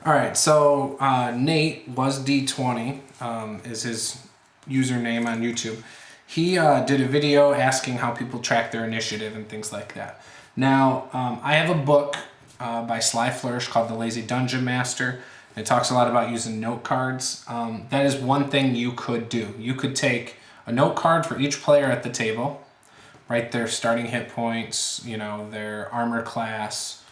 All right, so Nate was D20 is his username on YouTube. He did a video asking how people track their initiative and things like that. Now, I have a book by Sly Flourish called The Lazy Dungeon Master. It talks a lot about using note cards. That is one thing you could do. You could take a note card for each player at the table, write their starting hit points, their armor class,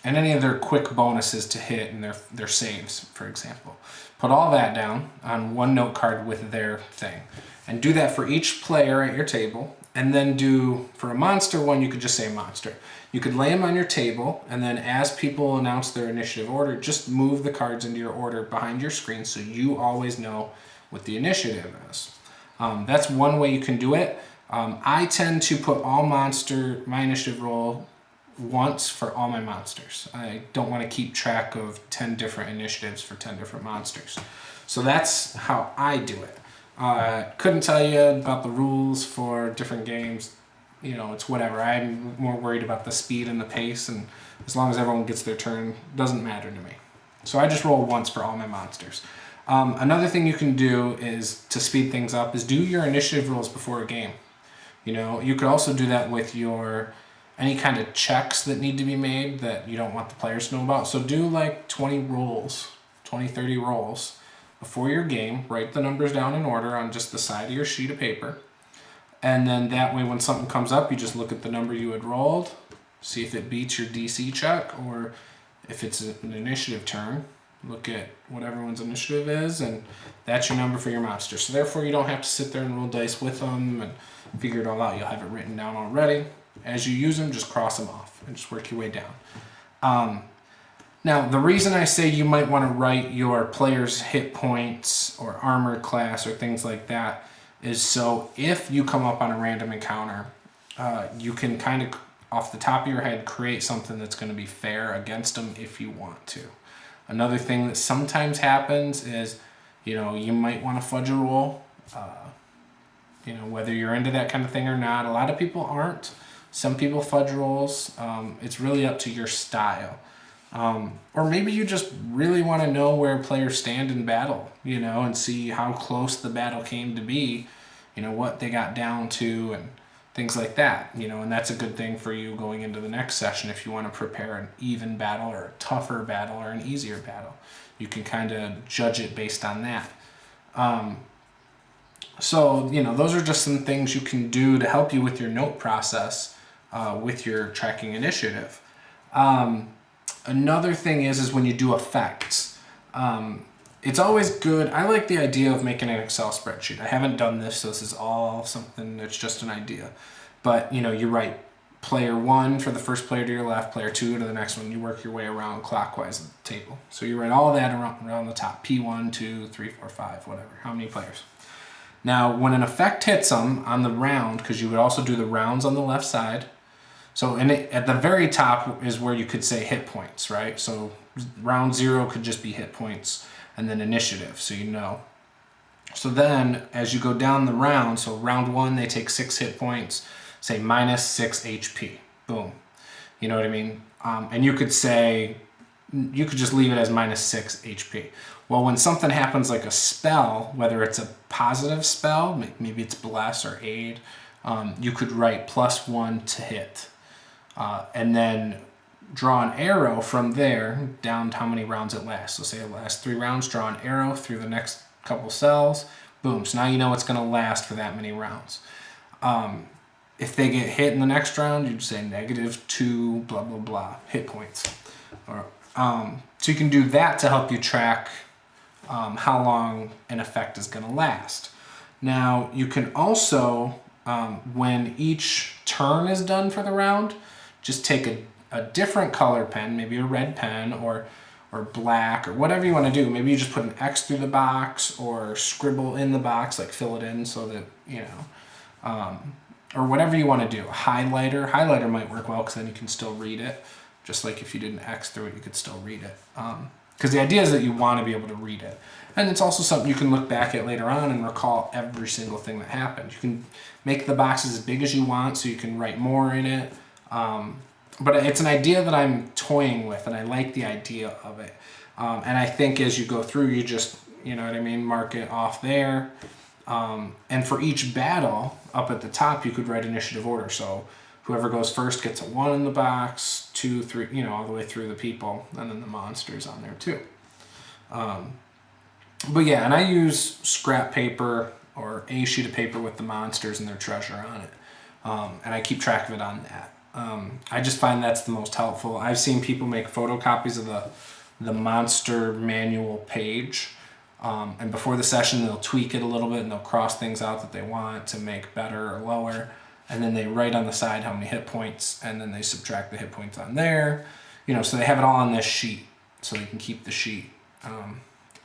and any of their quick bonuses to hit and their saves, for example. Put all that down on one note card with their thing. And do that for each player at your table. And then do, for a monster one, you could just say monster. You could lay them on your table, and then as people announce their initiative order, just move the cards into your order behind your screen so you always know what the initiative is. That's one way you can do it. I tend to put my initiative roll once for all my monsters. I don't want to keep track of 10 different initiatives for 10 different monsters. So that's how I do it. Couldn't tell you about the rules for different games. It's whatever. I'm more worried about the speed and the pace, and as long as everyone gets their turn, doesn't matter to me. So I just roll once for all my monsters. Another thing you can do is to speed things up is do your initiative rolls before a game. You could also do that with any kind of checks that need to be made that you don't want the players to know about. So do like 20, 30 rolls before your game. Write the numbers down in order on just the side of your sheet of paper. And then that way when something comes up, you just look at the number you had rolled, see if it beats your DC check, or if it's an initiative turn, look at what everyone's initiative is, and that's your number for your monster. So therefore you don't have to sit there and roll dice with them and figure it all out. You'll have it written down already. As you use them, just cross them off and just work your way down. Now, the reason I say you might want to write your player's hit points or armor class or things like that is so if you come up on a random encounter, you can kind of, off the top of your head, create something that's going to be fair against them if you want to. Another thing that sometimes happens is, you might want to fudge a roll, whether you're into that kind of thing or not. A lot of people aren't. Some people fudge rolls. It's really up to your style. Or maybe you just really want to know where players stand in battle, and see how close the battle came to be, what they got down to and things like that, and that's a good thing for you going into the next session if you want to prepare an even battle or a tougher battle or an easier battle. You can kind of judge it based on that. So, those are just some things you can do to help you with your note process with your tracking initiative. Another thing is when you do effects. It's always good. I like the idea of making an Excel spreadsheet. I haven't done this, so this is all something that's just an idea. But, you write player 1 for the first player to your left, player 2 to the next one. You work your way around clockwise at the table. So you write all that around the top. P1, 2, 3, 4, 5, whatever. How many players? Now, when an effect hits them on the round, because you would also do the rounds on the left side. So at the very top is where you could say hit points, right? So round 0 could just be hit points and then initiative, so So then as you go down the round, so round 1, they take 6 hit points, say minus 6 HP. Boom. You know what I mean? And you could just leave it as minus 6 HP. Well, when something happens like a spell, whether it's a positive spell, maybe it's bless or aid, you could write +1 to hit. And then draw an arrow from there down to how many rounds it lasts. So say it lasts 3 rounds, draw an arrow through the next couple cells, boom. So now you know it's going to last for that many rounds. If they get hit in the next round, you'd say -2, blah, blah, blah, hit points. So you can do that to help you track how long an effect is going to last. Now, you can also, when each turn is done for the round, just take a different color pen, maybe a red pen or black or whatever you want to do. Maybe you just put an X through the box or scribble in the box, like fill it in so that, or whatever you want to do. A highlighter might work well because then you can still read it. Just like if you did an X through it, you could still read it. Because the idea is that you want to be able to read it. And it's also something you can look back at later on and recall every single thing that happened. You can make the boxes as big as you want so you can write more in it. but it's an idea that I'm toying with, and I like the idea of it. And I think as you go through, you just, you know what I mean, mark it off there. And for each battle up at the top, you could write initiative order. So whoever goes first gets a 1 in the box, 2, 3, you know, all the way through the people, and then the monsters on there too. But yeah, and I use scrap paper or a sheet of paper with the monsters and their treasure on it. And I keep track of it on that. I just find that's the most helpful. I've seen people make photocopies of the monster manual page. And before the session, they'll tweak it a little bit and they'll cross things out that they want to make better or lower. And then they write on the side how many hit points, and then they subtract the hit points on there. You know, so they have it all on this sheet, so they can keep the sheet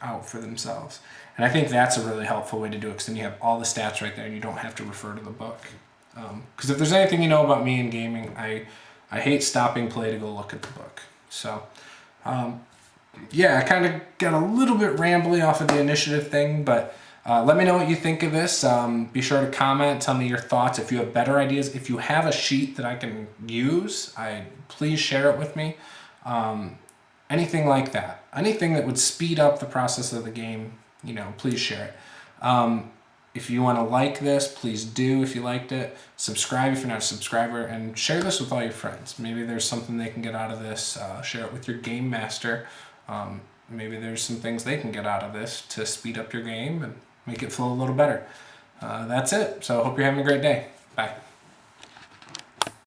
out for themselves. And I think that's a really helpful way to do it, because then you have all the stats right there and you don't have to refer to the book. Because if there's anything you know about me in gaming, I hate stopping play to go look at the book. So, yeah, I kind of got a little bit rambly off of the initiative thing, but let me know what you think of this. Be sure to comment, tell me your thoughts. If you have better ideas, if you have a sheet that I can use, please share it with me. Anything like that. Anything that would speed up the process of the game, you know, please share it. If you want to like this, please do if you liked it. Subscribe if you're not a subscriber, and share this with all your friends. Maybe there's something they can get out of this. Share it with your game master. Maybe there's some things they can get out of this to speed up your game and make it flow a little better. That's it. So I hope you're having a great day. Bye.